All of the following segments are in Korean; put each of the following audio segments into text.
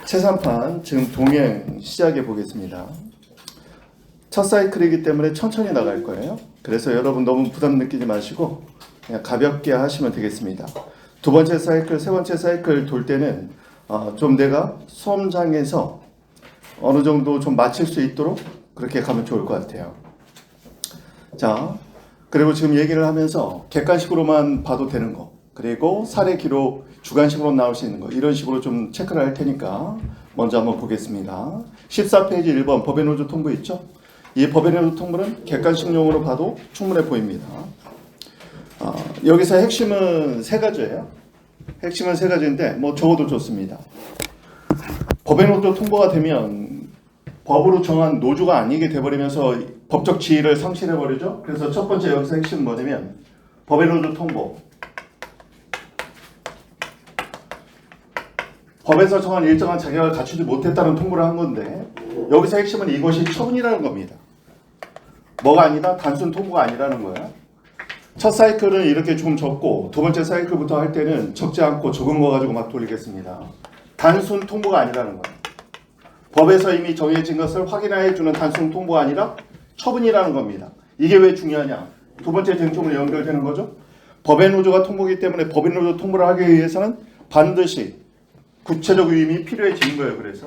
제3판 지금 동행 시작해 보겠습니다. 첫 사이클이기 때문에 천천히 나갈 거예요. 그래서 여러분 너무 부담 느끼지 마시고 그냥 가볍게 하시면 되겠습니다. 두 번째 사이클, 세 번째 사이클 돌 때는 좀 내가 수험장에서 어느 정도 좀 맞출 수 있도록 그렇게 가면 좋을 것 같아요. 자, 그리고 지금 얘기를 하면서 객관식으로만 봐도 되는 거, 그리고 사례 기록 주관식으로 나올 수 있는 거, 이런 식으로 좀 체크를 할 테니까 먼저 한번 보겠습니다. 14페이지 1번 법의 노조 통보 있죠? 이 법의 노조 통보는 객관식용으로 봐도 충분해 보입니다. 여기서 핵심은 세 가지예요. 핵심은 세 가지인데 뭐 적어도 좋습니다. 법의 노조 통보가 되면 법으로 정한 노조가 아니게 돼버리면서 법적 지위를 상실해버리죠. 그래서 첫 번째 여기서 핵심은 뭐냐면 법의 노조 통보. 법에서 정한 일정한 자격을 갖추지 못했다는 통보를 한 건데 여기서 핵심은 이것이 처분이라는 겁니다. 뭐가 아니다? 단순 통보가 아니라는 거야. 첫 사이클은 이렇게 좀 적고 두 번째 사이클부터 할 때는 적지 않고 적은 거 가지고 막 돌리겠습니다. 단순 통보가 아니라는 거야. 법에서 이미 정해진 것을 확인해 주는 단순 통보가 아니라 처분이라는 겁니다. 이게 왜 중요하냐? 두 번째 쟁점으로 연결되는 거죠. 법의 노조가 통보이기 때문에 법의 노조 통보를 하기 위해서는 반드시 구체적 위임이 필요해지는 거예요. 그래서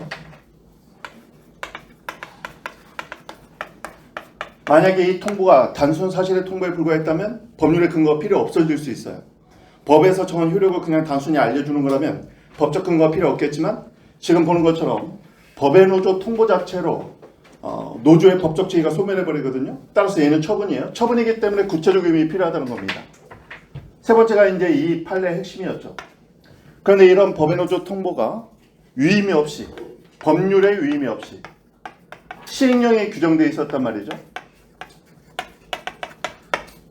만약에 이 통보가 단순 사실의 통보에 불과했다면 법률의 근거가 필요 없어질 수 있어요. 법에서 정한 효력을 그냥 단순히 알려주는 거라면 법적 근거가 필요 없겠지만 지금 보는 것처럼 법의 노조 통보 자체로 노조의 법적 지위가 소멸해버리거든요. 따라서 얘는 처분이에요. 처분이기 때문에 구체적 위임이 필요하다는 겁니다. 세 번째가 이제 이 판례의 핵심이었죠. 그런데 이런 법의 노조 통보가 위임이 없이, 법률의 위임이 없이 시행령에 규정되어 있었단 말이죠.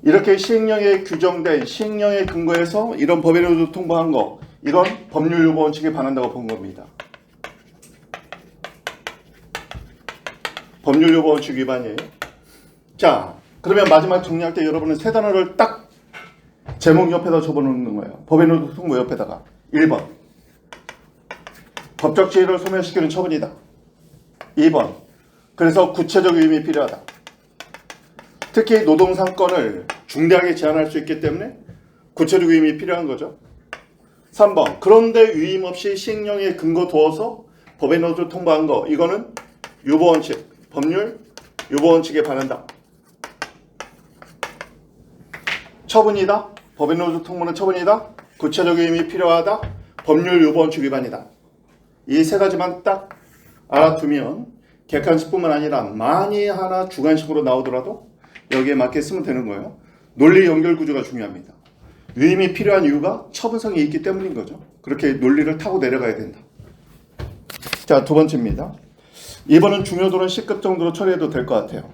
이렇게 시행령에 규정된 시행령의 근거에서 이런 법의 노조 통보한 거, 이건 법률 요구 원칙에 반한다고 본 겁니다. 법률 요구 원칙 위반이에요. 자, 그러면 마지막 정리할 때 여러분은 세 단어를 딱 제목 옆에다 적어놓는 거예요. 법의 노조 통보 옆에다가 1번 법적 지위를 소멸시키는 처분이다. 2번 그래서 구체적 위임이 필요하다. 특히 노동상권을 중대하게 제한할 수 있기 때문에 구체적 위임이 필요한 거죠. 3번 그런데 위임 없이 시행령에 근거 두어서 법의 노조 통보한 거, 이거는 유보원칙, 법률 유보원칙에 반한다. 처분이다. 법의 노조 통보는 처분이다. 구체적 위임이 필요하다. 법률 유보원칙 위반이다. 이 세 가지만 딱 알아두면 객관식뿐만 아니라 만이 하나 주관식으로 나오더라도 여기에 맞게 쓰면 되는 거예요. 논리 연결 구조가 중요합니다. 위임이 필요한 이유가 처분성이 있기 때문인 거죠. 그렇게 논리를 타고 내려가야 된다. 자, 두 번째입니다. 이번은 중요도는 C급 정도로 처리해도 될 것 같아요.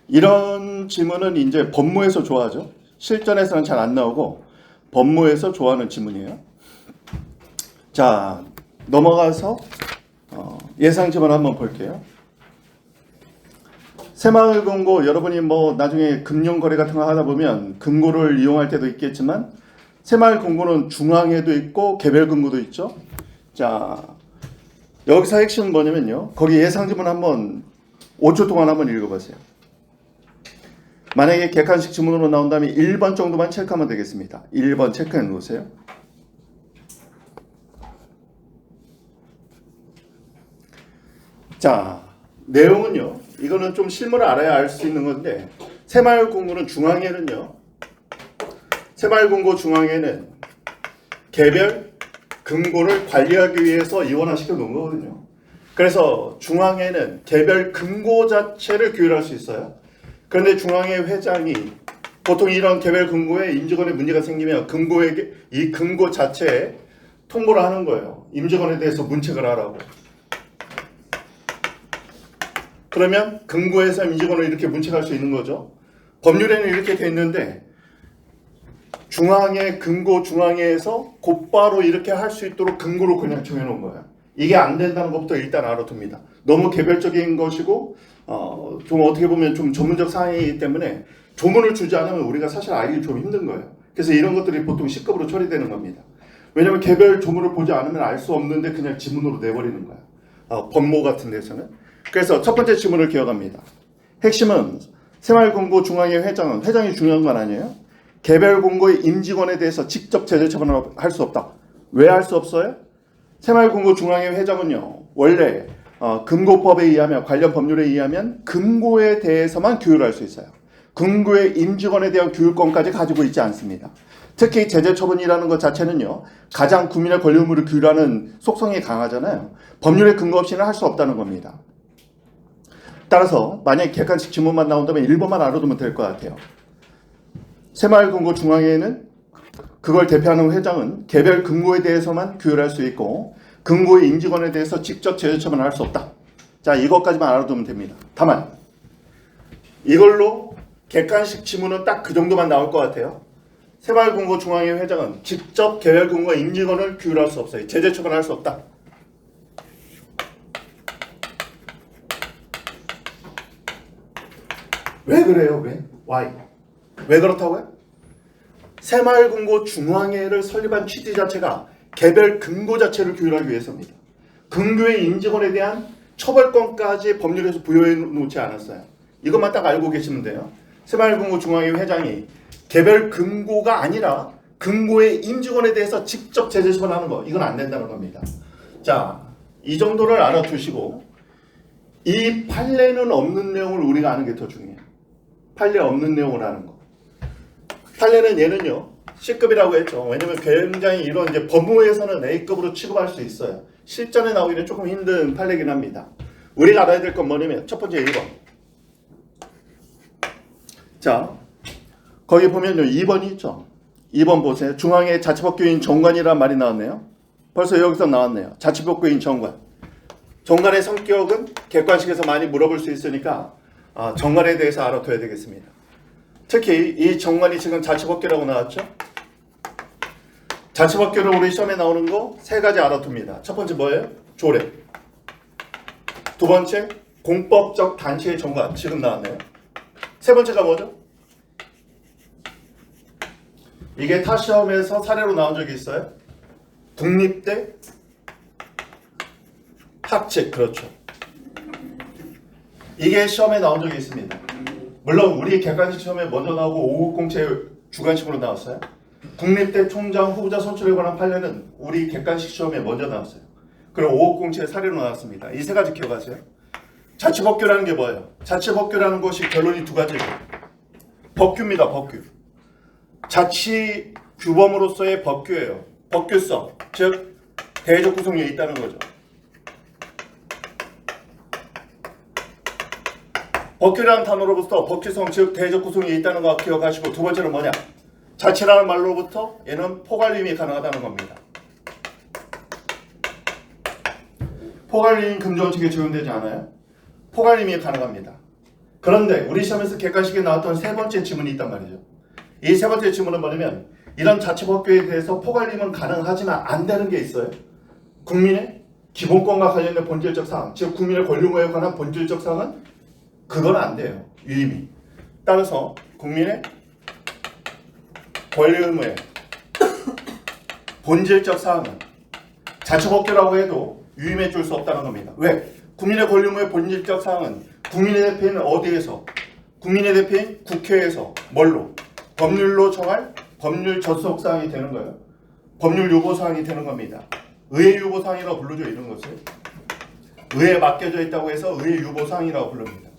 이런 지문은 이제 법무에서 좋아하죠. 실전에서는 잘 안 나오고 법무에서 좋아하는 지문이에요. 자, 넘어가서 예상 지문 한번 볼게요. 새마을금고, 여러분이 뭐 나중에 금융거래 같은 거 하다 보면 금고를 이용할 때도 있겠지만 새마을금고는 중앙에도 있고 개별금고도 있죠. 자, 여기서 핵심은 뭐냐면요. 거기 예상 지문 한번 5초 동안 한번 읽어보세요. 만약에 객관식 지문으로 나온다면 1번 정도만 체크하면 되겠습니다. 1번 체크해 놓으세요. 자, 내용은요. 이거는 좀 실물을 알아야 알 수 있는 건데 새마을금고는 중앙에는요. 새마을금고 중앙에는 개별 금고를 관리하기 위해서 이원화시켜 놓은 거거든요. 그래서 중앙에는 개별 금고 자체를 규율할 수 있어요. 그런데 중앙의 회장이 보통 이런 개별 금고에 임직원에 문제가 생기면 금고에게 이 금고 자체에 통보를 하는 거예요. 임직원에 대해서 문책을 하라고. 그러면 금고에서 임직원을 이렇게 문책할 수 있는 거죠. 법률에는 이렇게 돼 있는데 중앙의 금고 중앙에서 곧바로 이렇게 할 수 있도록 금고로 그냥 정해놓은 거예요. 이게 안 된다는 것부터 일단 알아둡니다. 너무 개별적인 것이고 좀 어떻게 보면 좀 전문적 사항이기 때문에 조문을 주지 않으면 우리가 사실 알기 좀 힘든 거예요. 그래서 이런 것들이 보통 C급으로 처리되는 겁니다. 왜냐하면 개별 조문을 보지 않으면 알 수 없는데 그냥 지문으로 내버리는 거야. 법모 같은 데서는. 그래서 첫 번째 지문을 기억합니다. 핵심은 새마을금고 중앙회 회장은 회장이 중요한 건 아니에요. 개별 공고의 임직원에 대해서 직접 제재 처분을 할 수 없다. 왜 할 수 없어요? 새마을금고 중앙회 회장은요, 원래 금고법에 의하면, 관련 법률에 의하면 금고에 대해서만 규율할 수 있어요. 금고의 임직원에 대한 규율권까지 가지고 있지 않습니다. 특히 제재 처분이라는 것 자체는요, 가장 국민의 권리 의무를 규율하는 속성이 강하잖아요. 법률의 근거 없이는 할 수 없다는 겁니다. 따라서 만약에 객관식 지문만 나온다면 1번만 알아두면 될 것 같아요. 새마을금고 중앙회는 그걸 대표하는 회장은 개별 금고에 대해서만 규율할 수 있고 금고의 임직원에 대해서 직접 제재 처분을 할 수 없다. 자, 이것까지만 알아두면 됩니다. 다만 이걸로 객관식 지문은 딱 그 정도만 나올 것 같아요. 새마을금고 중앙회 회장은 직접 개별 금고의 임직원을 규율할 수 없어요. 제재 처분할 수 없다. 왜 그래요? 왜? Why? 왜 그렇다고요? 새마을금고 중앙회를 설립한 취지 자체가 개별 금고 자체를 규율하기 위해서입니다. 금고의 임직원에 대한 처벌권까지 법률에서 부여해 놓지 않았어요. 이것만 딱 알고 계시면 돼요. 새마을금고 중앙회 회장이 개별 금고가 아니라 금고의 임직원에 대해서 직접 제재 처분하는 거, 이건 안 된다는 겁니다. 자, 이 정도를 알아두시고 이 판례는 없는 내용을 우리가 아는 게 더 중요해요. 판례 없는 내용을 아는 거. 판례는 얘는요, C급이라고 했죠. 왜냐면 굉장히 이런 이제 법무에서는 A급으로 취급할 수 있어요. 실전에 나오기는 조금 힘든 판례긴 합니다. 우리가 알아야 될 건 뭐냐면 첫 번째 1번. 자, 거기 보면요 2번이 있죠. 2번 보세요. 중앙회 자치법규인 정관이란 말이 나왔네요. 벌써 여기서 나왔네요. 자치법규인 정관. 정관의 성격은 객관식에서 많이 물어볼 수 있으니까 정관에 대해서 알아둬야 되겠습니다. 특히 이 정관이 지금 자치법규라고 나왔죠. 자치법규로 우리 시험에 나오는 거 세 가지 알아둡니다. 첫 번째 뭐예요? 조례. 두 번째 공법적 단체의 정관. 지금 나왔네요. 세 번째가 뭐죠? 이게 타 시험에서 사례로 나온 적이 있어요. 국립대 학칙. 그렇죠. 이게 시험에 나온 적이 있습니다. 물론 우리 객관식 시험에 먼저 나오고 5급 공채 주관식으로 나왔어요. 국립대 총장 후보자 선출에 관한 판례는 우리 객관식 시험에 먼저 나왔어요. 그리고 5급 공채 사례로 나왔습니다. 이 세 가지 기억하세요. 자치법규라는 게 뭐예요? 자치법규라는 것이 결론이 두 가지예요. 법규입니다. 법규. 자치 규범으로서의 법규예요. 법규성, 즉 대외적 구성력이 있다는 거죠. 법규라는 단어로부터 법규성, 즉 대외적 구성이 있다는 거 기억하시고, 두 번째는 뭐냐? 자치라는 말로부터 얘는 포괄임이 가능하다는 겁니다. 포괄임 금지원칙에 적용되지 않아요? 포괄임이 가능합니다. 그런데 우리 시험에서 객관식에 나왔던 세 번째 지문이 있단 말이죠. 이 세 번째 지문은 뭐냐면 이런 자치법규에 대해서 포괄임은 가능하지만 안 되는 게 있어요. 국민의 기본권과 관련된 본질적 사항, 즉 국민의 권리 의무에 관한 본질적 사항은 그건 안 돼요. 유임이. 따라서 국민의 권리 의무의 본질적 사항은 자치법규라고 해도 유임해 줄 수 없다는 겁니다. 왜? 국민의 권리 의무의 본질적 사항은 국민의 대표는 어디에서? 국민의 대표인 국회에서 뭘로? 법률로 정할 법률 접속 사항이 되는 거예요. 법률 요구 사항이 되는 겁니다. 의회 요구 사항이라고 부르죠. 이런 것을 의회에 맡겨져 있다고 해서 의회 요구 사항이라고 부릅니다.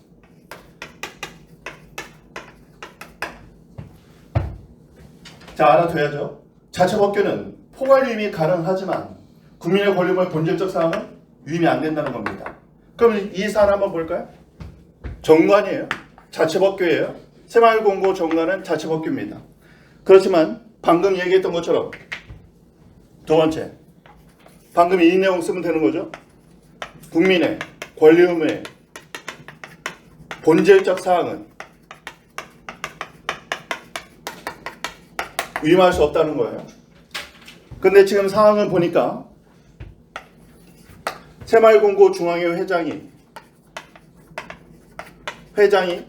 자, 알아둬야죠. 자치법규는 포괄 유임이 가능하지만 국민의 권리 의무의 본질적 사항은 유임이 안 된다는 겁니다. 그럼 이 사안 한번 볼까요? 정관이에요. 자치법규예요. 새마을금고 정관은 자치법규입니다. 그렇지만 방금 얘기했던 것처럼 두 번째, 방금 이 내용 쓰면 되는 거죠. 국민의 권리 의무의 본질적 사항은 위임할 수 없다는 거예요. 근데 지금 상황을 보니까 새마을금고 중앙회 회장이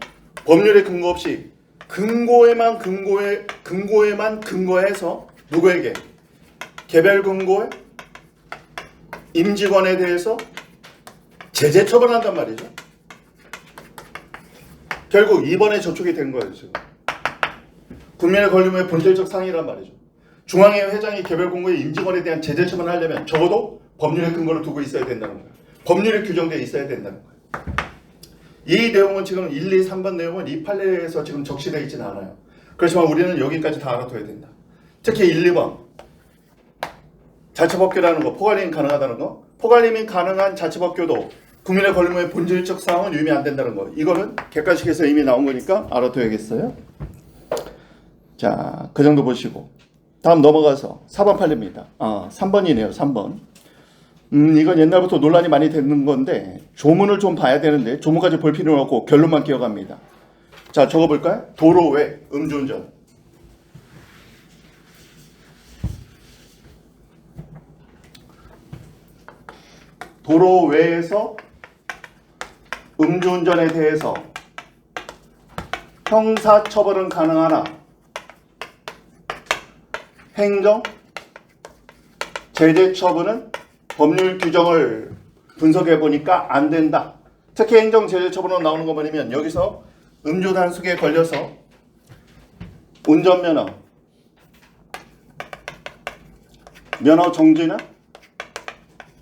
법률의 근거 없이 근거에만 근거해서 누구에게? 개별 금고의 임직원에 대해서 제재 처벌한단 말이죠. 결국 이번에 저촉이 된 거예요. 지금 국민의 권리무의 본질적 상이란 말이죠. 중앙회 회장이 개별 공고의 임직원에 대한 제재 처벌을 하려면 적어도 법률의 근거를 두고 있어야 된다는 거예요. 법률이 규정되어 있어야 된다는 거예요. 이 내용은 지금 1, 2, 3번 내용은 이 판례에서 지금 적시되어 있지는 않아요. 그렇지만 우리는 여기까지 다 알아둬야 된다. 특히 1, 2번 자치법규라는 거, 포괄임이 가능하다는 거, 포괄임이 가능한 자치법규도 국민의 권리무의 본질적 사항은 유의미 안 된다는 거, 이거는 객관식에서 이미 나온 거니까 알아둬야겠어요. 자, 그 정도 보시고 다음 넘어가서 4번 판례입니다. 3번이네요. 3번. 이건 옛날부터 논란이 많이 되는 건데 조문을 좀 봐야 되는데 조문까지 볼 필요는 없고 결론만 기억합니다. 자, 적어볼까요? 도로 외 음주운전. 도로 외에서 음주운전에 대해서 형사처벌은 가능하나 행정, 제재처분은 법률 규정을 분석해 보니까 안 된다. 특히 행정, 제재처분으로 나오는 거 뭐냐면 여기서 음주 단속에 걸려서 운전면허, 면허 정지나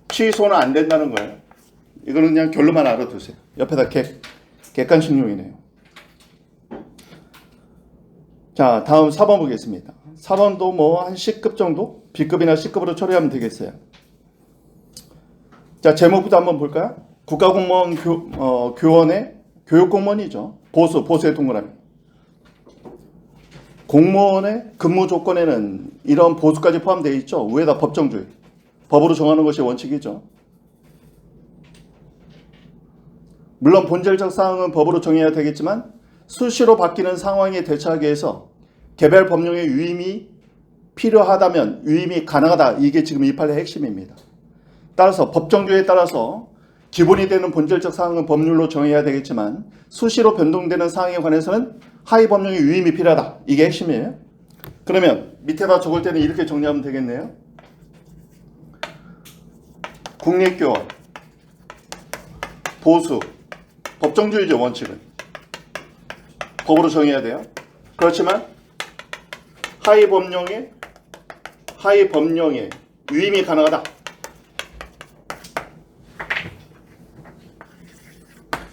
취소는 안 된다는 거예요. 이거는 그냥 결론만 알아두세요. 옆에다 객관식용이네요. 자, 다음 4번 보겠습니다. 4번도 뭐 한 C급 정도? B급이나 C급으로 처리하면 되겠어요. 자, 제목부터 한번 볼까요? 국가공무원 교원의 교육공무원이죠. 보수의 동그라미. 공무원의 근무 조건에는 이런 보수까지 포함되어 있죠. 위에다 법정주의. 법으로 정하는 것이 원칙이죠. 물론 본질적 사항은 법으로 정해야 되겠지만 수시로 바뀌는 상황에 대처하기 위해서 개별 법령의 유임이 필요하다면 유임이 가능하다. 이게 지금 이 판례의 핵심입니다. 따라서 법정주의에 따라서 기본이 되는 본질적 사항은 법률로 정해야 되겠지만 수시로 변동되는 사항에 관해서는 하위 법령의 유임이 필요하다. 이게 핵심이에요. 그러면 밑에다 적을 때는 이렇게 정리하면 되겠네요. 국립교원, 보수, 법정주의죠. 원칙은 법으로 정해야 돼요. 그렇지만 하위 법령의 유임이 가능하다.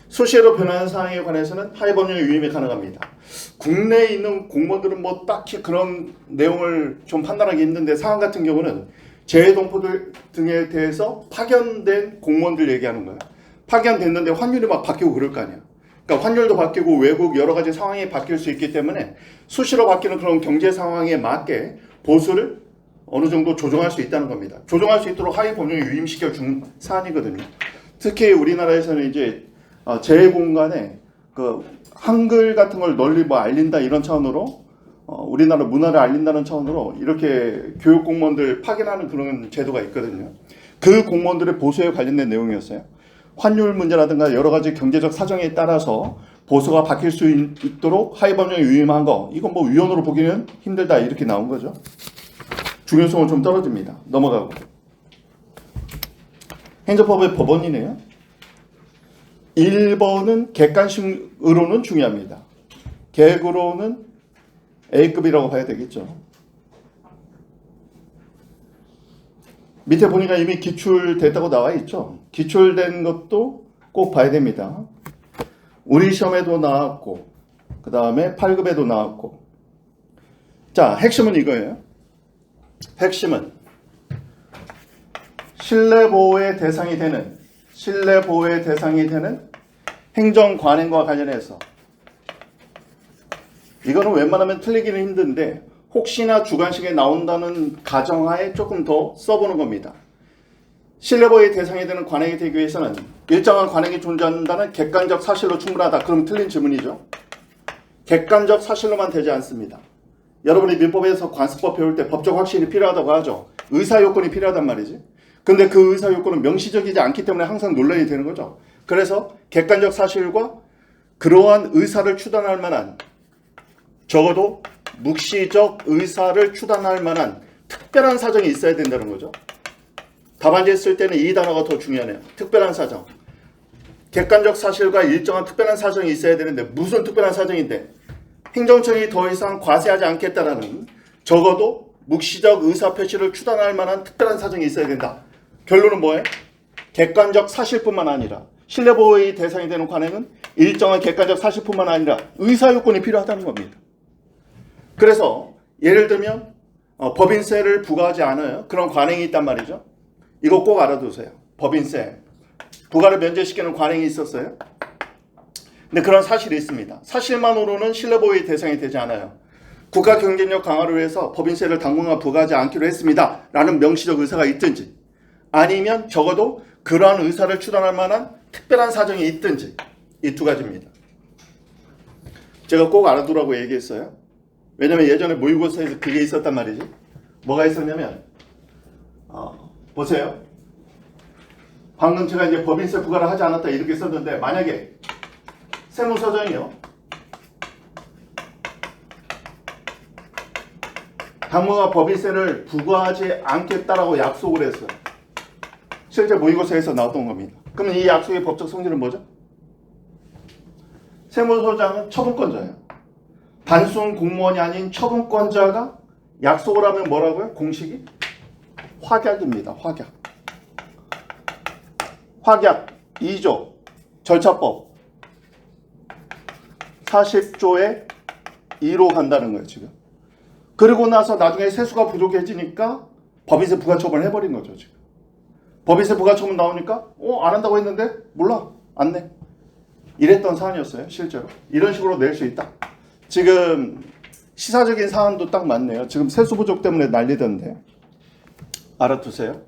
수시로 변하는 사항에 관해서는 하위 법령의 유임이 가능합니다. 국내에 있는 공무원들은 뭐 딱히 그런 내용을 좀 판단하기 힘든데 상황 같은 경우는 재외동포들 등에 대해서 파견된 공무원들 얘기하는 거예요. 파견됐는데 환율이 막 바뀌고 그럴 거 아니야. 그러니까 환율도 바뀌고 외국 여러 가지 상황이 바뀔 수 있기 때문에 수시로 바뀌는 그런 경제 상황에 맞게 보수를 어느 정도 조정할 수 있다는 겁니다. 조정할 수 있도록 하위 법령에 유임시켜 준 사안이거든요. 특히 우리나라에서는 이제 재해 공간에 그 한글 같은 걸 널리 뭐 알린다 이런 차원으로 우리나라 문화를 알린다는 차원으로 이렇게 교육 공무원들 파견하는 그런 제도가 있거든요. 그 공무원들의 보수에 관련된 내용이었어요. 환율 문제라든가 여러 가지 경제적 사정에 따라서 보수가 바뀔 수 있도록 하위 법령에 유임한 거, 이건 뭐 위헌으로 보기는 힘들다 이렇게 나온 거죠. 중요성은 좀 떨어집니다. 넘어가고. 행정법의 법원이네요. 1번은 객관식으로는 중요합니다. 객으로는 A급이라고 봐야 되겠죠. 밑에 보니까 이미 기출됐다고 나와 있죠. 기출된 것도 꼭 봐야 됩니다. 우리 시험에도 나왔고 그 다음에 8급에도 나왔고. 자, 핵심은 이거예요. 핵심은 신뢰보호의 대상이 되는 행정관행과 관련해서 이거는 웬만하면 틀리기는 힘든데 혹시나 주관식에 나온다는 가정하에 조금 더 써보는 겁니다. 신뢰보호의 대상이 되는 관행이 되기 위해서는 일정한 관행이 존재한다는 객관적 사실로 충분하다. 그럼 틀린 질문이죠. 객관적 사실로만 되지 않습니다. 여러분이 민법에서 관습법 배울 때 법적 확신이 필요하다고 하죠. 의사요건이 필요하단 말이지. 근데 그 의사요건은 명시적이지 않기 때문에 항상 논란이 되는 거죠. 그래서 객관적 사실과 그러한 의사를 추단할 만한, 적어도 묵시적 의사를 추단할 만한 특별한 사정이 있어야 된다는 거죠. 답안지에 쓸 때는 이 단어가 더 중요하네요. 특별한 사정. 객관적 사실과 일정한 특별한 사정이 있어야 되는데 무슨 특별한 사정인데 행정청이 더 이상 과세하지 않겠다라는 적어도 묵시적 의사표시를 추단할 만한 특별한 사정이 있어야 된다. 결론은 뭐예요? 객관적 사실뿐만 아니라 신뢰보호의 대상이 되는 관행은 일정한 객관적 사실뿐만 아니라 의사요건이 필요하다는 겁니다. 그래서 예를 들면 법인세를 부과하지 않아요. 그런 관행이 있단 말이죠. 이거 꼭 알아두세요. 법인세 부과를 면제시키는 관행이 있었어요. 근데 그런 사실이 있습니다. 사실만으로는 신뢰보호의 대상이 되지 않아요. 국가 경쟁력 강화를 위해서 법인세를 당분간 부과하지 않기로 했습니다. 라는 명시적 의사가 있든지 아니면 적어도 그러한 의사를 추단할 만한 특별한 사정이 있든지 이 두 가지입니다. 제가 꼭 알아두라고 얘기했어요. 왜냐면 예전에 모의고사에서 그게 있었단 말이지. 뭐가 있었냐면 보세요. 방금 제가 이제 법인세 부과를 하지 않았다 이렇게 썼는데 만약에 세무서정이요. 당분간 법인세를 부과하지 않겠다라고 약속을 했어요. 실제 모의고사에서 나왔던 겁니다. 그러면 이 약속의 법적 성질은 뭐죠? 세무서장은 처분권자예요. 단순 공무원이 아닌 처분권자가 약속을 하면 뭐라고요? 공식이? 확약입니다. 확약. 확약 2조 절차법 40조의 2로 간다는 거예요. 지금. 그리고 나서 나중에 세수가 부족해지니까 법인세 부과처분을 해버린 거죠. 지금. 법인세 부과처분 나오니까 안 한다고 했는데 몰라 안 내. 이랬던 사안이었어요. 실제로. 이런 식으로 낼 수 있다. 지금 시사적인 사안도 딱 맞네요. 지금 세수 부족 때문에 난리던데. 알아두세요.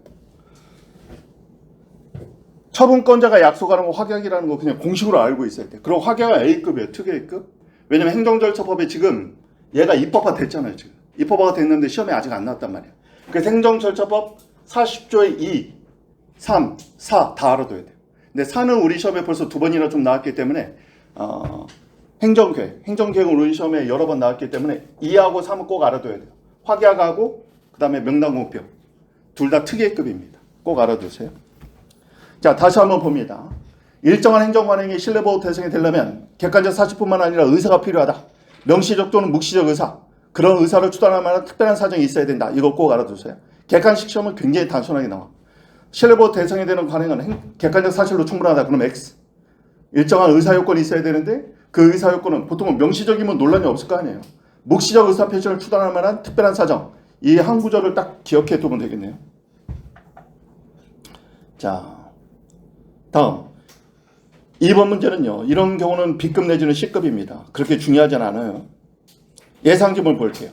처분권자가 약속하는 거 확약이라는 거 그냥 공식으로 알고 있어야 돼. 그럼 확약은 A급이에요. 특 A급. 왜냐면 행정절차법에 지금 얘가 입법화 됐잖아요. 지금. 입법화가 됐는데 시험에 아직 안 나왔단 말이야. 그래서 행정절차법 40조의 2, 3, 4 다 알아둬야 돼요. 근데 4는 우리 시험에 벌써 2번이나 좀 나왔기 때문에 행정계획은 우리 시험에 여러 번 나왔기 때문에 2하고 3은 꼭 알아둬야 돼요. 확약하고 그 다음에 명당공표 둘 다 특이급입니다. 꼭 알아두세요. 자, 다시 한번 봅니다. 일정한 행정관행이 신뢰보호 대상이 되려면 객관적 사실뿐만 아니라 의사가 필요하다. 명시적 또는 묵시적 의사, 그런 의사를 추단할 만한 특별한 사정이 있어야 된다. 이거 꼭 알아두세요. 객관식 시험은 굉장히 단순하게 나와. 신뢰보호 대상이 되는 관행은 객관적 사실로 충분하다. 그럼 X. 일정한 의사요건이 있어야 되는데 그 의사요건은 보통은 명시적이면 논란이 없을 거 아니에요. 묵시적 의사표시를 추단할 만한 특별한 사정. 이 한 구절을 딱 기억해 두면 되겠네요. 자, 다음 2번 문제는요. 이런 경우는 B급 내지는 C급입니다. 그렇게 중요하진 않아요. 예상점을 볼게요.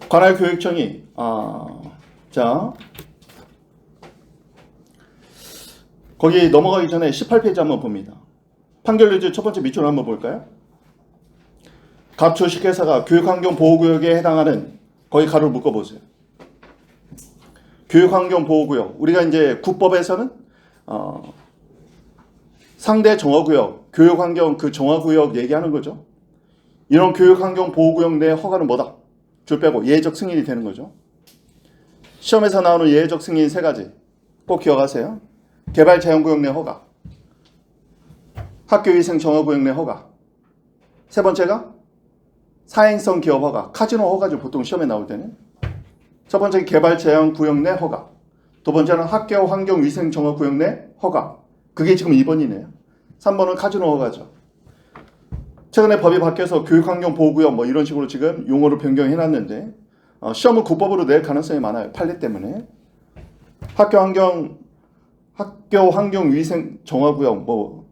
관할 교육청이 거기 넘어가기 전에 18페이지 한번 봅니다. 판결 내지 첫 번째 밑줄 한번 볼까요? 각 주식회사가 교육환경보호구역에 해당하는 거기 가로를 묶어보세요. 교육환경보호구역 우리가 이제 국법에서는 상대 정화구역, 교육환경 그 정화구역 얘기하는 거죠. 이런 교육환경보호구역 내 허가는 뭐다? 줄 빼고 예외적 승인이 되는 거죠. 시험에서 나오는 예외적 승인 3가지 꼭 기억하세요. 개발제한구역 내 허가, 학교위생 정화구역 내 허가, 세 번째가 사행성 기업 허가, 카지노 허가죠. 보통 시험에 나올 때는. 첫 번째 개발제한구역 내 허가, 두 번째는 학교 환경위생 정화구역 내 허가. 그게 지금 2번이네요. 3번은 카지노 허가죠. 최근에 법이 바뀌어서 교육환경보호구역 뭐 이런 식으로 지금 용어를 변경해놨는데 시험은 국법으로 낼 가능성이 많아요. 판례 때문에. 학교 환경위생 정화구역 뭐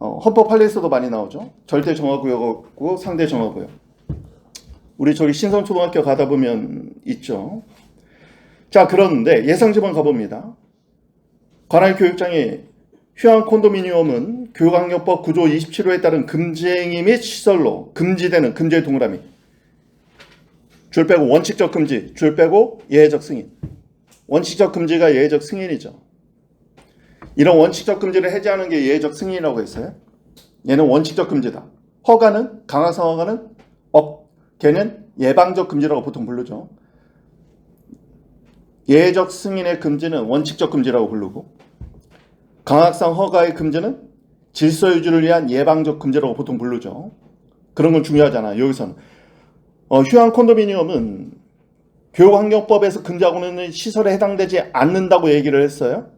헌법 판례에서도 많이 나오죠. 절대 정화구역하고 상대 정화구역. 우리 저기 신성초등학교 가다 보면 있죠. 자, 그런데 예상지번 가봅니다. 관할 교육장이 휴양 콘도미니엄은 교육환경법 9조 27호에 따른 금지행위 및 시설로 금지되는 금지의 동그라미. 줄 빼고 원칙적 금지, 줄 빼고 예외적 승인. 원칙적 금지가 예외적 승인이죠. 이런 원칙적 금지를 해제하는 게 예외적 승인이라고 했어요. 얘는 원칙적 금지다. 허가는 강화성 허가는 걔는 예방적 금지라고 보통 부르죠. 예외적 승인의 금지는 원칙적 금지라고 부르고 강압상 허가의 금지는 질서 유지를 위한 예방적 금지라고 보통 부르죠. 그런 건 중요하잖아요. 여기서는 휴양 콘도미니엄은 교육환경법에서 금지하고 있는 시설에 해당되지 않는다고 얘기를 했어요.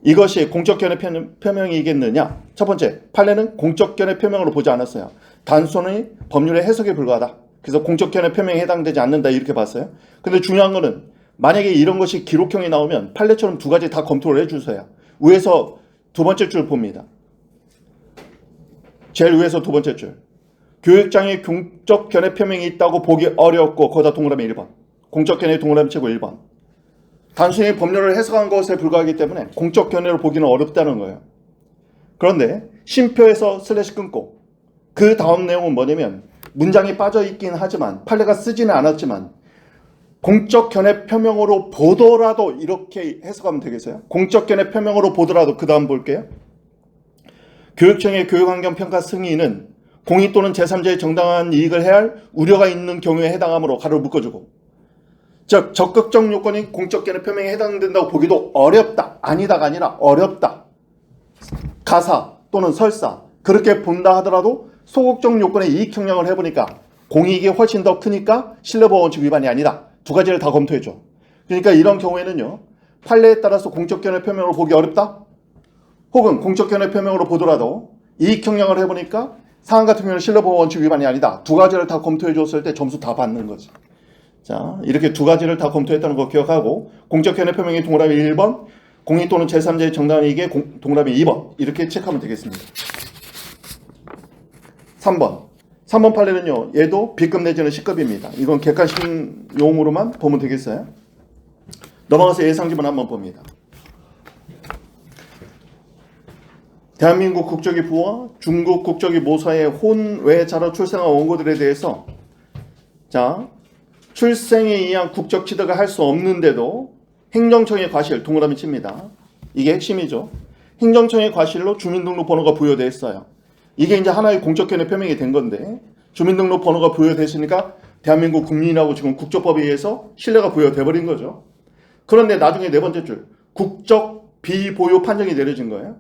이것이 공적견해 표명이겠느냐? 첫 번째, 판례는 공적견해 표명으로 보지 않았어요. 단순히 법률의 해석에 불과하다. 그래서 공적견해 표명에 해당되지 않는다 이렇게 봤어요. 근데 중요한 거는 만약에 이런 것이 기록형이 나오면 판례처럼 두 가지 다 검토를 해주세요. 위에서 두 번째 줄 봅니다. 제일 위에서 두 번째 줄. 교육장에 공적견해 표명이 있다고 보기 어렵고 거기다 동그라미 1번. 공적견해 동그라미 치고 1번. 단순히 법률을 해석한 것에 불과하기 때문에 공적견해로 보기는 어렵다는 거예요. 그런데 쉼표에서 슬래시 끊고 그 다음 내용은 뭐냐면 문장이 빠져 있긴 하지만 판례가 쓰지는 않았지만 공적견해 표명으로 보더라도 이렇게 해석하면 되겠어요? 공적견해 표명으로 보더라도 그 다음 볼게요. 교육청의 교육환경평가 승인은 공익 또는 제3자의 정당한 이익을 해할 우려가 있는 경우에 해당하므로 가로를 묶어주고 즉 적극적 요건인 공적견해 표명에 해당된다고 보기도 어렵다. 아니다가 아니라 어렵다. 가사 또는 설사 그렇게 본다 하더라도 소극적 요건의 이익 형량을 해보니까 공익이 훨씬 더 크니까 신뢰보호 원칙 위반이 아니다. 두 가지를 다 검토해줘. 그러니까 이런 경우에는요. 판례에 따라서 공적견해 표명으로 보기 어렵다. 혹은 공적견해 표명으로 보더라도 이익 형량을 해보니까 사안 같은 경우는 신뢰보호 원칙 위반이 아니다. 두 가지를 다 검토해줬을 때 점수 다 받는 거지. 자, 이렇게 두 가지를 다 검토했다는 거 기억하고 공적견해 표명의 동그라미 1번, 공익 또는 제3자의 정당한 이익의 동그라미 2번 이렇게 체크하면 되겠습니다. 3번 판례는요. 얘도 B급 내지는 C급입니다. 이건 객관식용으로만 보면 되겠어요. 넘어가서 예상지문 한번 봅니다. 대한민국 국적이 부와 중국 국적이 모사의 혼외자로 출생한 원고들에 대해서 자 출생에 의한 국적 취득을 할 수 없는데도 행정청의 과실 동그라미 칩니다. 이게 핵심이죠. 행정청의 과실로 주민등록번호가 부여되어 있어요. 이게 이제 하나의 공적견해 표명이 된 건데 주민등록번호가 부여됐으니까 대한민국 국민이라고 지금 국적법에 의해서 신뢰가 부여돼 버린 거죠. 그런데 나중에 네 번째 줄 국적 비보유 판정이 내려진 거예요.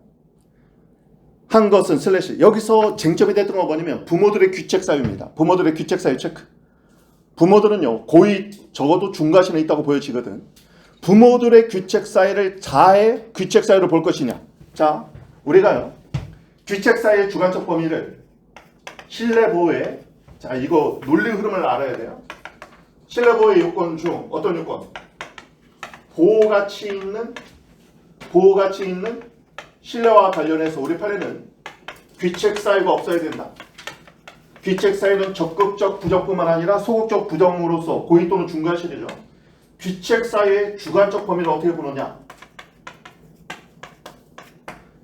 한 것은 슬래시 여기서 쟁점이 됐던 건 뭐냐면 부모들의 귀책 사유입니다. 부모들의 귀책 사유 체크. 부모들은요 고의 적어도 중과실은 있다고 보여지거든. 부모들의 귀책 사유를 자의 귀책 사유로 볼 것이냐. 자 우리가요 귀책 사유의 주관적 범위를 신뢰보호의 자 이거 논리 흐름을 알아야 돼요. 신뢰보호의 요건 중 어떤 요건? 보호가치 있는 신뢰와 관련해서 우리 판례는 귀책 사유가 없어야 된다. 귀책 사유는 적극적 부정뿐만 아니라 소극적 부정으로서 고의 또는 중과실이죠. 귀책 사유의 주관적 범위를 어떻게 보느냐?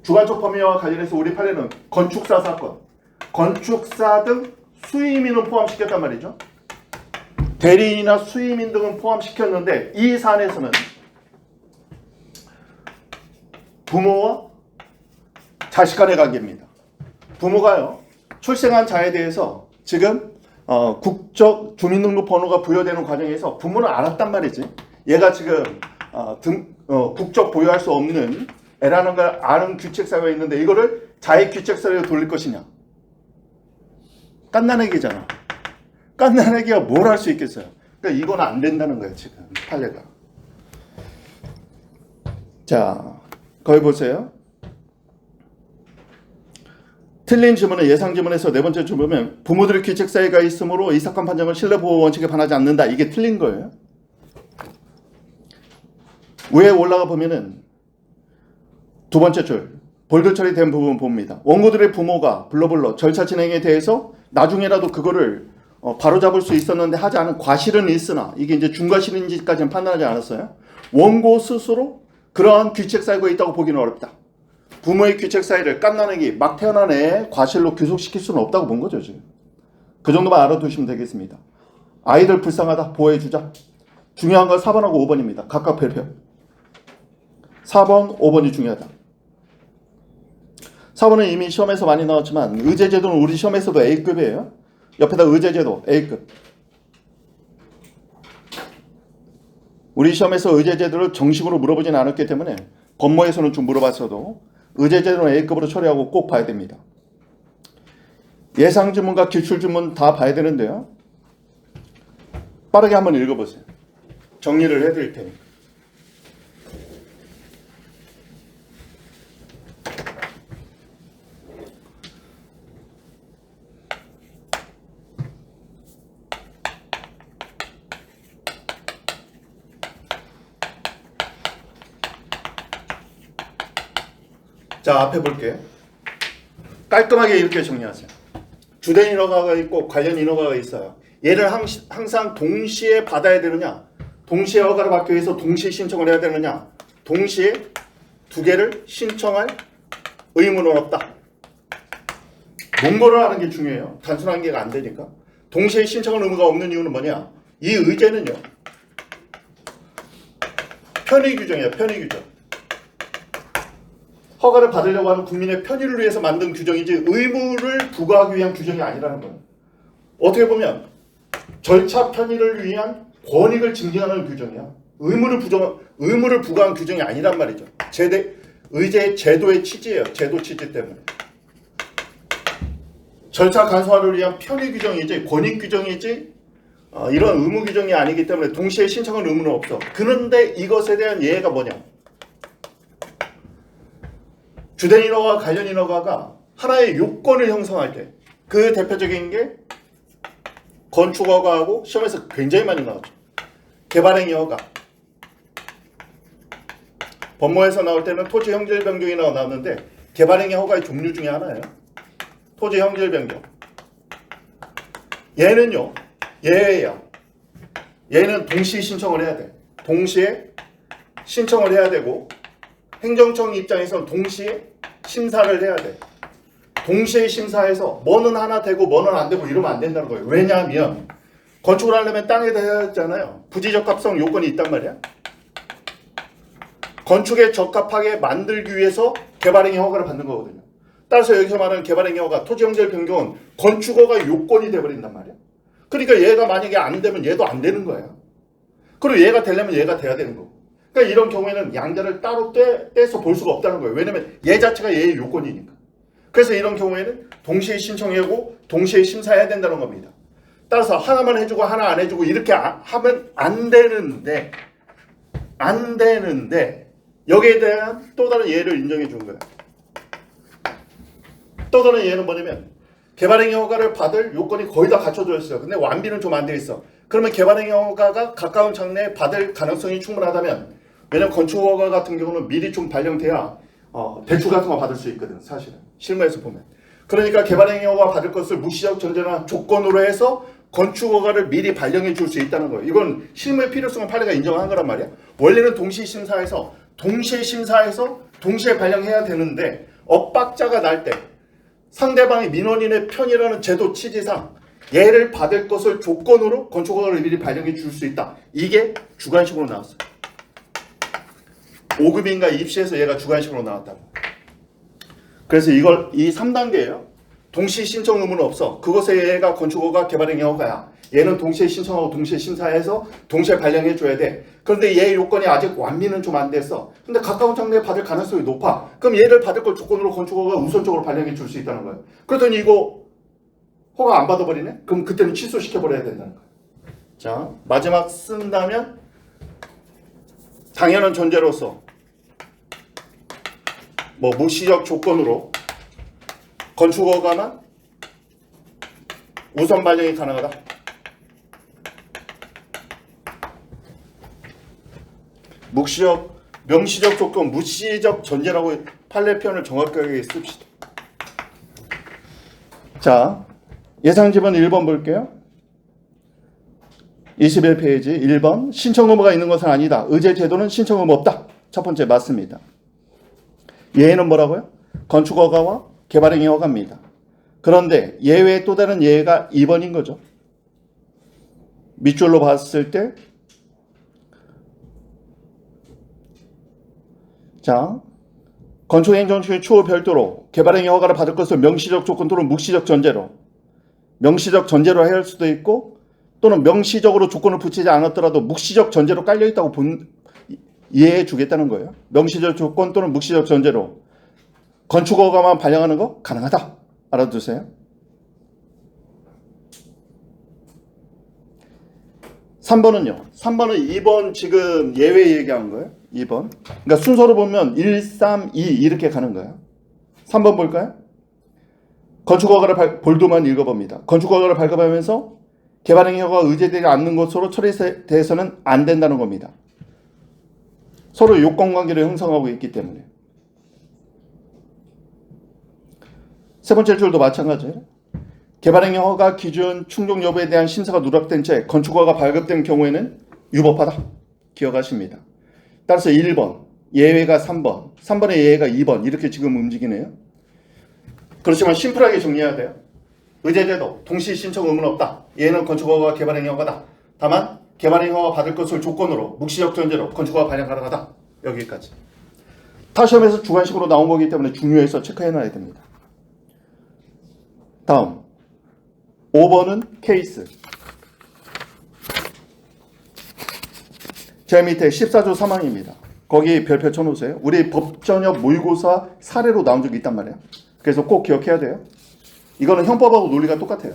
주관적 범위와 관련해서 우리 판례는 건축사 사건, 건축사 등 수임인은 포함시켰단 말이죠. 대리인이나 수임인 등은 포함시켰는데 이 사안에서는 부모와 자식 간의 관계입니다. 부모가요 출생한 자에 대해서 지금 국적 주민등록번호가 부여되는 과정에서 부모는 알았단 말이지. 얘가 지금 국적 보유할 수 없는 애라는 걸 아는 귀책사유가 있는데 이거를 자의 귀책사유로 돌릴 것이냐. 깐난애기잖아. 깐난애기가 뭘 할 수 있겠어요. 그러니까 이건 안 된다는 거예요 지금 판례가. 자 거기 보세요. 틀린 지문은 예상 지문에서 네 번째 줄 보면 부모들의 귀책 사유가 있으므로 이 사건 판정은 신뢰보호 원칙에 반하지 않는다. 이게 틀린 거예요. 위에 올라가 보면은 두 번째 줄 볼드 처리된 부분 봅니다. 원고들의 부모가 블러블러 절차 진행에 대해서 나중에라도 그거를 바로잡을 수 있었는데 하지 않은 과실은 있으나 이게 이제 중과실인지까지는 판단하지 않았어요. 원고 스스로 그러한 귀책 사유가 있다고 보기는 어렵다. 부모의 귀책 사유를 깐난애기 막 태어난 애 과실로 귀속시킬 수는 없다고 본 거죠 지금. 그 정도만 알아두시면 되겠습니다. 아이들 불쌍하다 보호해주자. 중요한 건 4번하고 5번입니다. 각각 별표. 4번 5번이 중요하다. 4번은 이미 시험에서 많이 나왔지만 의제제도는 우리 시험에서도 A급이에요. 옆에다 의제제도 A급. 우리 시험에서 의제제도를 정식으로 물어보진 않았기 때문에 법모에서는 좀 물어봤어도 의제제도는 A급으로 처리하고 꼭 봐야 됩니다. 예상지문과 기출지문 다 봐야 되는데요. 빠르게 한번 읽어보세요. 정리를 해드릴 테니까. 자, 앞에 볼게요. 깔끔하게 이렇게 정리하세요. 주된 인허가가 있고 관련 인허가가 있어요. 얘를 항상 동시에 받아야 되느냐, 동시에 허가를 받기 위해서 동시에 신청을 해야 되느냐, 동시에 두 개를 신청할 의무는 없다. 논거를 하는 게 중요해요. 단순한 게 안 되니까. 동시에 신청할 의무가 없는 이유는 뭐냐? 이 의제는요, 편의 규정이에요. 편의 규정. 허가를 받으려고 하는 국민의 편의를 위해서 만든 규정이지 부과를 부과하기 위한 규정이 아니라는 거예요. 어떻게 보면 절차 편의를 위한 권익을 증진하는 규정이야. 의무를 부과한 규정이 아니란 말이죠. 의제 제도의 취지예요. 제도 취지 때문에. 절차 간소화를 위한 편의 규정이지 권익 규정이지 이런 의무 규정이 아니기 때문에 동시에 신청할 의무는 없어. 그런데 이것에 대한 예외가 뭐냐? 주된 인허가와 관련 인허가가 하나의 요건을 형성할 때 그 대표적인 게 건축허가하고 시험에서 굉장히 많이 나왔죠. 개발행위 허가. 법무에서 나올 때는 토지 형질 변경이 나왔는데 개발행위 허가의 종류 중에 하나예요. 토지 형질 변경. 얘는요, 예외야. 얘는 동시에 신청을 해야 돼. 동시에 신청을 해야 되고 행정청 입장에서는 동시에 심사를 해야 돼. 동시에 심사해서 뭐는 하나 되고 뭐는 안 되고 이러면 안 된다는 거예요. 왜냐하면 건축을 하려면 땅에 대해야 했잖아요. 부지적합성 요건이 있단 말이야. 건축에 적합하게 만들기 위해서 개발행위 허가를 받는 거거든요. 따라서 여기서 말하는 개발행위 허가, 토지 형질 변경은 건축허가 요건이 돼버린단 말이야. 그러니까 얘가 만약에 안 되면 얘도 안 되는 거예요. 그리고 얘가 되려면 얘가 돼야 되는 거고. 그러니까 이런 경우에는 양자를 따로 떼서 볼 수가 없다는 거예요. 왜냐면 얘 자체가 얘의 요건이니까. 그래서 이런 경우에는 동시에 신청하고 동시에 심사해야 된다는 겁니다. 따라서 하나만 해주고 하나 안 해주고 이렇게 하면 안 되는데 여기에 대한 또 다른 예를 인정해 준 거예요. 또 다른 예는 뭐냐면 개발행위 허가를 받을 요건이 거의 다 갖춰져 있어요. 근데 완비는 좀 안 돼 있어. 그러면 개발행위 허가가 가까운 장래에 받을 가능성이 충분하다면, 왜냐면 건축허가 같은 경우는 미리 좀 발령돼야 대출 같은 거 받을 수 있거든. 사실은 실무에서 보면. 그러니까 개발행위 허가 받을 것을 무시적 전제나 조건으로 해서 건축허가를 미리 발령해 줄 수 있다는 거예요. 이건 실무의 필요성을 판례가 인정한 거란 말이야. 원래는 동시에 심사해서 동시에 발령해야 되는데 엇박자가 날 때 상대방이 민원인의 편이라는 제도 취지상 얘를 받을 것을 조건으로 건축허가를 미리 발령해 줄 수 있다. 이게 주관식으로 나왔어요. 5급인가 입시에서 얘가 주관식으로 나왔다고. 그래서 이 3단계예요. 동시 신청 의무는 없어. 그것에 얘가 건축허가 개발행위 허가야. 얘는 동시에 신청하고 동시에 심사해서 동시에 발령해 줘야 돼. 그런데 얘 요건이 아직 완비는 좀 안 됐어. 근데 가까운 장래에 받을 가능성이 높아. 그럼 얘를 받을 걸 조건으로 건축허가 우선적으로 발령해 줄 수 있다는 거예요. 그랬더니 이거 허가 안 받아버리네? 그럼 그때는 취소시켜버려야 된다는 거예요. 자, 마지막 쓴다면 당연한 전제로서 무시적 조건으로 건축허가만 우선 발령이 가능하다. 명시적 조건, 무시적 전제라고 판례 표현을 정확하게 씁시다. 자, 예상지문 1번 볼게요. 21페이지 1번. 신청 의무가 있는 것은 아니다. 의제 제도는 신청 의무 없다. 첫 번째 맞습니다. 예외는 뭐라고요? 건축허가와 개발행위 허가입니다. 그런데 예외의 또 다른 예외가 2번인 거죠. 밑줄로 봤을 때 자, 건축행정처의 추후 별도로 개발행위 허가를 받을 것을 명시적 조건 또는 묵시적 전제로 해야 할 수도 있고, 또는 명시적으로 조건을 붙이지 않았더라도 묵시적 전제로 깔려있다고 이해해 주겠다는 거예요. 명시적 조건 또는 묵시적 전제로 건축허가만 발령하는 거 가능하다. 알아두세요. 3번은요. 3번은 2번 지금 예외 얘기한 거예요. 2번. 그러니까 순서로 보면 1, 3, 2 이렇게 가는 거예요. 3번 볼까요? 건축허가를 볼도만 읽어봅니다. 건축허가를 발급하면서 개발행위 허가가 의제되지 않는 것으로 처리돼서는 안 된다는 겁니다. 서로 요건관계를 형성하고 있기 때문에. 세 번째 줄도 마찬가지예요. 개발행위 허가 기준 충족 여부에 대한 심사가 누락된 채 건축허가가 발급된 경우에는 유법하다. 기억하십니다. 따라서 1번, 예외가 3번, 3번의 예외가 2번 이렇게 지금 움직이네요. 그렇지만 심플하게 정리해야 돼요. 의제돼도 동시 신청 의무는 없다. 얘는 건축허가가 개발행위 허가다. 다만 개발행위 허가 받을 것을 조건으로 묵시적 전제로 건축허가 발령 가능하다. 여기까지. 타 시험에서 주관식으로 나온 거기 때문에 중요해서 체크해놔야 됩니다. 다음 5번은 케이스. 제 밑에 14조 3항입니다. 거기 별표 쳐놓으세요. 우리 법전협 모의고사 사례로 나온 적이 있단 말이에요. 그래서 꼭 기억해야 돼요. 이거는 형법하고 논리가 똑같아요.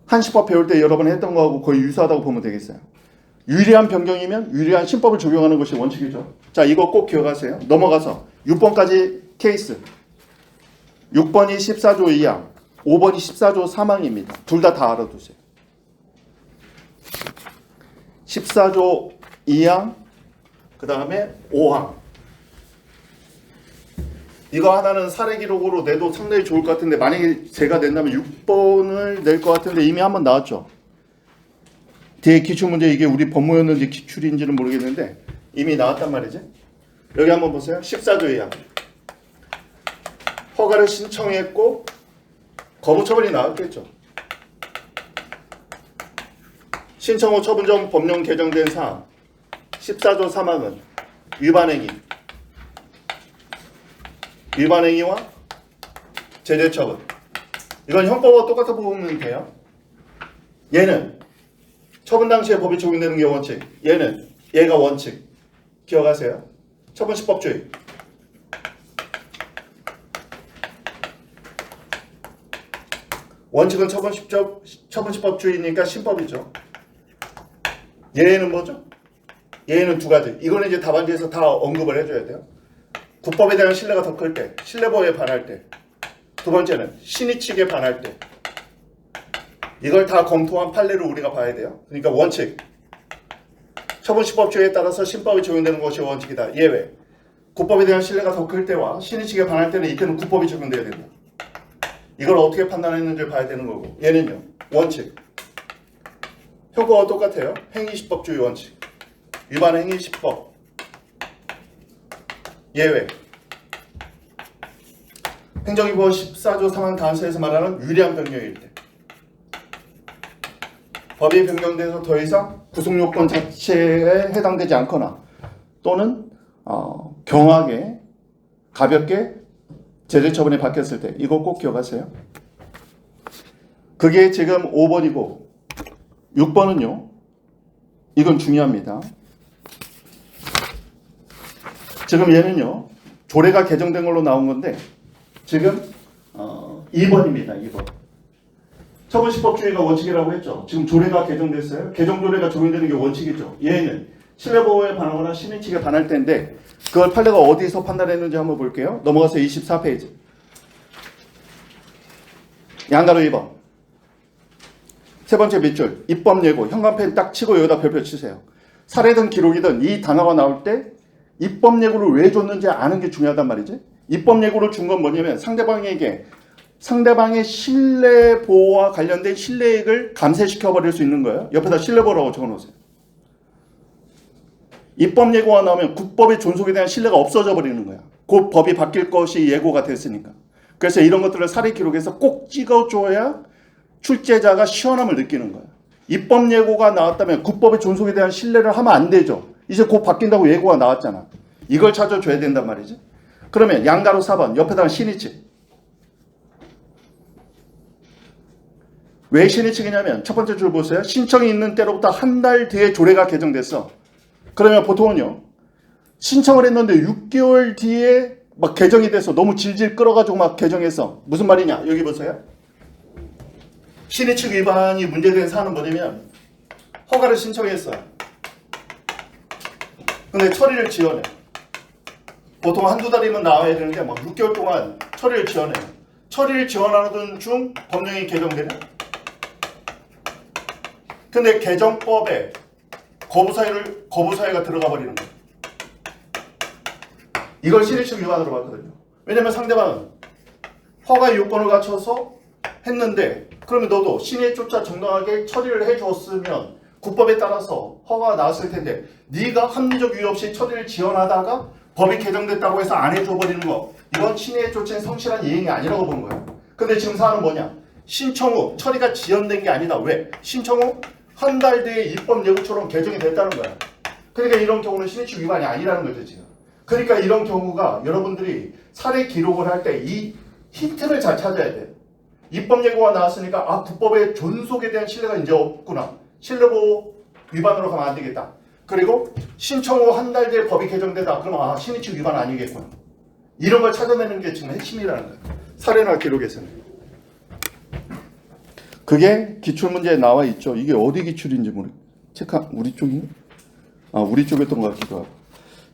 한시법 배울 때 여러 번 했던 거하고 거의 유사하다고 보면 되겠어요. 유리한 변경이면 유리한 신법을 적용하는 것이 원칙이죠. 자, 이거 꼭 기억하세요. 넘어가서 6번까지 케이스. 6번이 14조 2항, 5번이 14조 3항입니다. 둘 다 알아두세요. 14조 2항, 그 다음에 5항. 이거 하나는 사례 기록으로 내도 상당히 좋을 것 같은데 만약에 제가 낸다면 6번을 낼 것 같은데 이미 한번 나왔죠. 뒤에 기출문제 이게 우리 법무였는지 기출인지는 모르겠는데 이미 나왔단 말이지. 여기 한번 보세요. 14조 2항. 허가를 신청했고 거부 처분이 나왔겠죠. 신청 후 처분 전 법령 개정된 사항 14조 3항은 위반행위와 제재 처분. 이건 형법과 똑같아 보면 돼요. 얘는 처분 당시에 법이 적용되는 게 원칙. 얘가 원칙. 기억하세요. 처분시법주의. 원칙은 처분시법주의니까 신법이죠. 얘는 뭐죠? 얘는 두 가지. 이거는 이제 답안지에서 다 언급을 해줘야 돼요. 국법에 대한 신뢰가 더 클 때, 신뢰법에 반할 때. 두 번째는 신의 측에 반할 때. 이걸 다 검토한 판례를 우리가 봐야 돼요. 그러니까 원칙. 처분시법주의에 따라서 신법이 적용되는 것이 원칙이다. 예외. 국법에 대한 신뢰가 더 클 때와 신의 측에 반할 때는 이때는 국법이 적용돼야 된다. 이걸 어떻게 판단했는지를 봐야 되는 거고. 얘는요. 원칙. 형법과 똑같아요. 행위시법주의 원칙. 위반 행위시법. 예외. 행정위법 14조 3항 다한서에서 말하는 유리한 변경일 때. 법이 변경돼서 더 이상 구속요건 자체에 해당되지 않거나 또는 경하게 가볍게 제재 처분이 바뀌었을 때. 이거 꼭 기억하세요. 그게 지금 5번이고 6번은요. 이건 중요합니다. 지금 얘는요. 조례가 개정된 걸로 나온 건데 지금 2번입니다. 2번. 처분시법주의가 원칙이라고 했죠. 지금 조례가 개정됐어요. 개정조례가 적용되는 게 원칙이죠. 얘는 신뢰보호에 반하거나 신의 측에 반할 때인데 그걸 판례가 어디서 판단했는지 한번 볼게요. 넘어가서 24페이지. 양가로 2번. 세 번째 밑줄. 입법 예고. 현관펜 딱 치고 여기다 별표 치세요. 사례든 기록이든 이 단어가 나올 때 입법 예고를 왜 줬는지 아는 게 중요하단 말이지. 입법 예고를 준 건 뭐냐면 상대방에게 상대방의 신뢰 보호와 관련된 신뢰익을 감쇄시켜 버릴 수 있는 거예요. 옆에다 신뢰 보호라고 적어 놓으세요. 입법 예고가 나오면 국법의 존속에 대한 신뢰가 없어져 버리는 거야. 곧 법이 바뀔 것이 예고가 됐으니까. 그래서 이런 것들을 사례 기록에서 꼭 찍어줘야 출제자가 시원함을 느끼는 거야. 입법 예고가 나왔다면 국법의 존속에 대한 신뢰를 하면 안 되죠. 이제 곧 바뀐다고 예고가 나왔잖아. 이걸 찾아줘야 된단 말이지. 그러면 양가로 4번 옆에다가 신의측. 왜 신의측이냐면 첫 번째 줄 보세요. 신청이 있는 때로부터 한 달 뒤에 조례가 개정됐어. 그러면 보통은요. 신청을 했는데 6개월 뒤에 막 개정이 돼서 너무 질질 끌어가지고 막 개정해서 무슨 말이냐? 여기 보세요. 신의측 위반이 문제된 사안은 뭐냐면 허가를 신청했어요. 근데 처리를 지연해. 보통 한두 달이면 나와야 되는데 막 6개월 동안 처리를 지연해. 처리를 지원하는 중 법령이 개정되네. 근데 개정법에 거부사유가 들어가 버리는 거예요. 이걸 신의측 위반으로 봤거든요. 왜냐면 상대방은 허가 요건을 갖춰서 했는데 그러면 너도 신의에 쫓아 정당하게 처리를 해줬으면 국법에 따라서 허가가 나왔을 텐데 네가 합리적 이유 없이 처리를 지연하다가 법이 개정됐다고 해서 안 해줘버리는 거 이건 신의에 쫓은 성실한 이행이 아니라고 보는 거예요. 근데 지금 사안은 뭐냐? 신청 후 처리가 지연된 게 아니다. 왜? 신청 후 한 달 뒤에 입법 예고처럼 개정이 됐다는 거야. 그러니까 이런 경우는 신의측 위반이 아니라는 거죠 지금. 그러니까 이런 경우가 여러분들이 사례 기록을 할 때 이 힌트를 잘 찾아야 돼요. 입법 예고가 나왔으니까 아 국법의 존속에 대한 신뢰가 이제 없구나. 신뢰보호 위반으로 가면 안 되겠다. 그리고 신청 후 한 달 뒤에 법이 개정되다. 그러면 아 신의측 위반 아니겠구나. 이런 걸 찾아내는 게 지금 핵심이라는 거예요. 사례나 기록에서는. 그게 기출문제에 나와 있죠. 이게 어디 기출인지 우리 쪽이? 우리 쪽이었던 것 같기도 하고.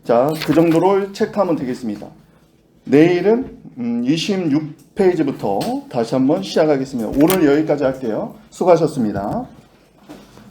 자, 그 정도로 체크하면 되겠습니다. 내일은 26페이지부터 다시 한번 시작하겠습니다. 오늘 여기까지 할게요. 수고하셨습니다.